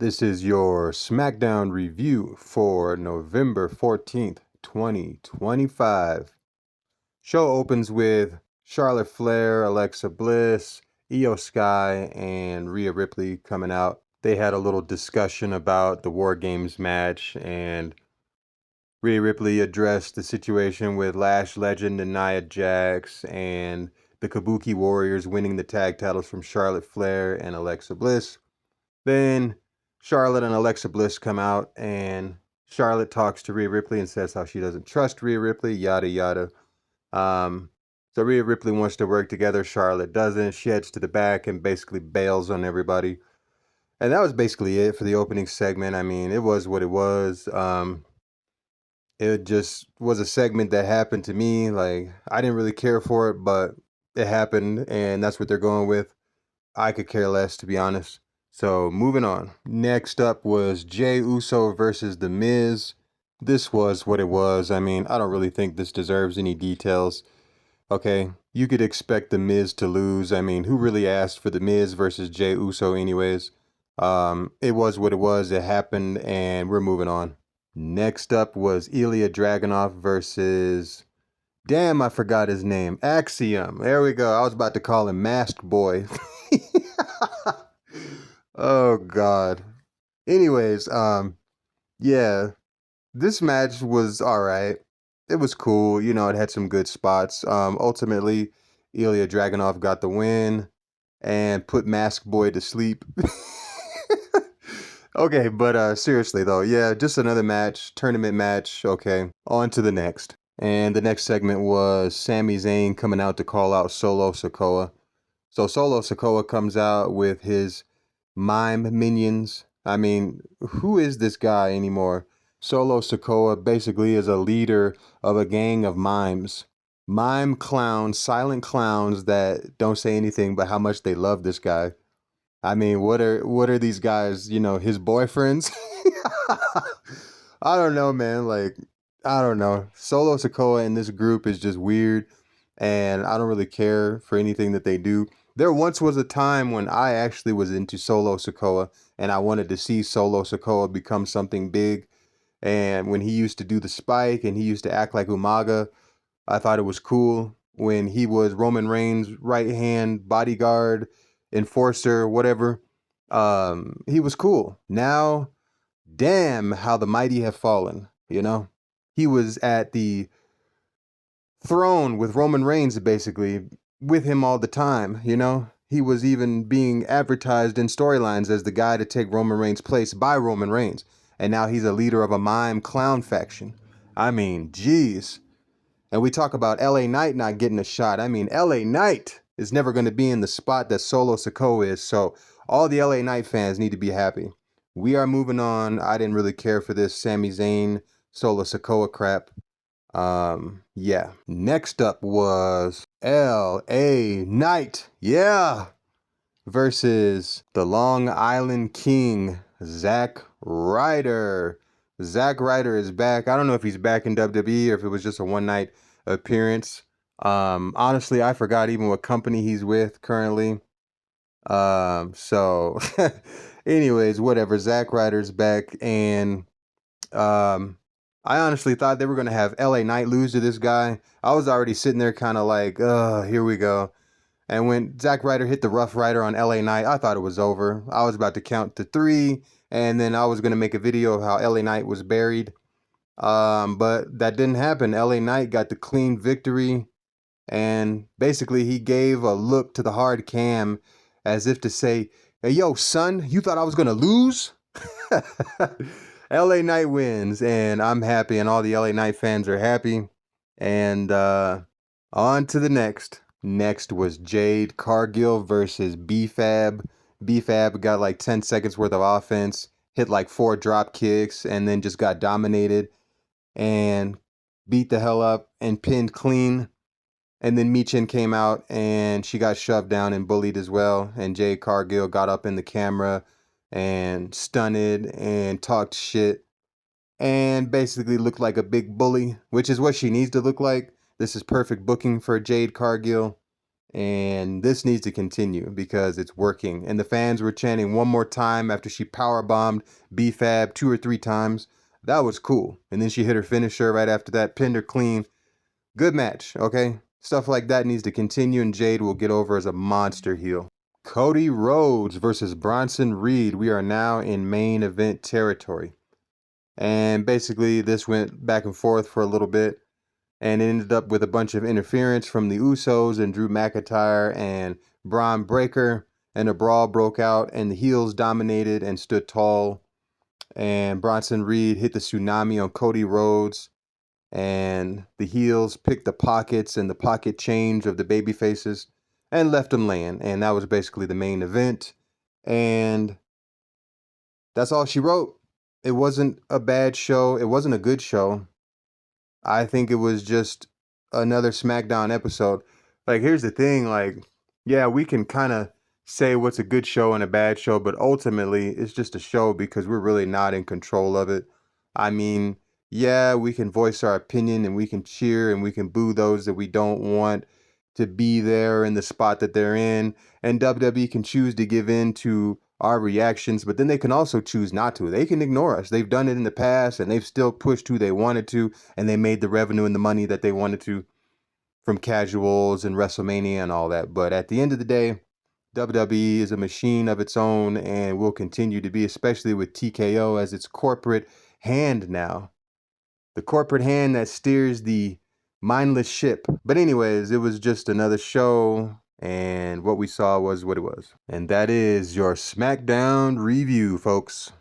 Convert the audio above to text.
This is your Smackdown review for November 14th, 2025. Show opens with Charlotte Flair, Alexa Bliss, Io Sky, and Rhea Ripley coming out. They had a little discussion about the War Games match, and Rhea Ripley addressed the situation with Lash Legend and Nia Jax and the Kabuki Warriors winning the tag titles from Charlotte Flair and Alexa Bliss. Then Charlotte and Alexa Bliss come out, and Charlotte talks to Rhea Ripley and says how she doesn't trust Rhea Ripley, yada yada. Um, so Rhea Ripley wants to work together. Charlotte doesn't. She heads to the back and basically bails on everybody. And that was basically it for the opening segment. I mean, it was what it was. It just was a segment that happened to me. Like, I didn't really care for it, but it happened, and that's what they're going with. I could care less, to be honest. So, moving on. Next up was Jey Uso versus The Miz. This was what it was. I mean, I don't really think this deserves any details. Okay, you could expect The Miz to lose. I mean, who really asked for The Miz versus Jey Uso anyways? It was what it was. It happened, and we're moving on. Next up was Ilya Dragunov versus... Damn, I forgot his name. Axiom. There we go. I was about to call him Masked Boy. Oh God. Anyways, yeah, this match was all right. It was cool. You know, it had some good spots. Ultimately, Ilya Dragunov got the win and put Mask Boy to sleep. Okay, but seriously though, yeah, just another match, tournament match. Okay, on to the next. And the next segment was Sami Zayn coming out to call out Solo Sikoa. So Solo Sikoa comes out with his mime minions. I mean, who is this guy anymore? Solo Sikoa basically is a leader of a gang of mimes. Mime clowns, silent clowns that don't say anything but how much they love this guy. I mean, what are these guys, his boyfriends? I don't know, man. Like, I don't know. Solo Sikoa in this group is just weird, and I don't really care for anything that they do. There once was a time when I actually was into Solo Sikoa, and I wanted to see Solo Sikoa become something big. And when he used to do the spike and he used to act like Umaga, I thought it was cool. When he was Roman Reigns' right hand bodyguard, enforcer, whatever, he was cool. Now, damn, how the mighty have fallen. He was at the throne with Roman Reigns, basically, with him all the time. He was even being advertised in storylines as the guy to take Roman Reigns' place by Roman Reigns. And now he's a leader of a mime clown faction. I mean, geez. And we talk about LA Knight not getting a shot. I mean, LA Knight is never going to be in the spot that Solo Sikoa is. So all the LA Knight fans need to be happy. We are moving on. I didn't really care for this Sami Zayn, Solo Sikoa crap. Yeah. Next up was LA Knight. Yeah. Versus the Long Island King, Zack Ryder. Zack Ryder is back. I don't know if he's back in WWE or if it was just a one night appearance. Honestly, I forgot even what company he's with currently. So anyways, whatever. Zack Ryder's back, and I honestly thought they were gonna have LA Knight lose to this guy. I was already sitting there kind of like, here we go. And when Zack Ryder hit the Rough Rider on LA Knight, I thought it was over. I was about to count to 3, and then I was gonna make a video of how LA Knight was buried. But that didn't happen. LA Knight got the clean victory, and basically he gave a look to the hard cam as if to say, "Hey, yo, son, you thought I was gonna lose?" LA Knight wins, and I'm happy, and all the LA Knight fans are happy. And on to the next. Next was Jade Cargill versus B-Fab. B-Fab got like 10 seconds worth of offense, hit like 4 drop kicks, and then just got dominated and beat the hell up and pinned clean. And then Michin came out and she got shoved down and bullied as well. And Jade Cargill got up in the camera and stunted and talked shit and basically looked like a big bully, which is what she needs to look like. This is perfect booking for Jade Cargill. And this needs to continue because it's working. And the fans were chanting one more time after she powerbombed B-Fab 2 or 3 times. That was cool. And then she hit her finisher right after that, pinned her clean. Good match, okay? Stuff like that needs to continue, and Jade will get over as a monster heel. Cody Rhodes versus Bronson Reed. We are now in main event territory. And basically, this went back and forth for a little bit. And it ended up with a bunch of interference from the Usos and Drew McIntyre and Braun Breaker. And a brawl broke out, and the heels dominated and stood tall. And Bronson Reed hit the tsunami on Cody Rhodes. And the heels picked the pockets and the pocket change of the baby faces and left them laying. And that was basically the main event. And that's all she wrote. It wasn't a bad show. It wasn't a good show. I think it was just another SmackDown episode. Like, here's the thing, like, yeah, we can kind of say what's a good show and a bad show, but ultimately it's just a show because we're really not in control of it. I mean, yeah, we can voice our opinion and we can cheer and we can boo those that we don't want to be there in the spot that they're in. And WWE can choose to give in to our reactions, but then they can also choose not to. They can ignore us. They've done it in the past and they've still pushed who they wanted to, and they made the revenue and the money that they wanted to from casuals and WrestleMania and all that. But at the end of the day, WWE is a machine of its own and will continue to be, especially with TKO as its corporate hand now. The corporate hand that steers the mindless ship. But anyways, it was just another show, and what we saw was what it was. And that is your SmackDown review, folks.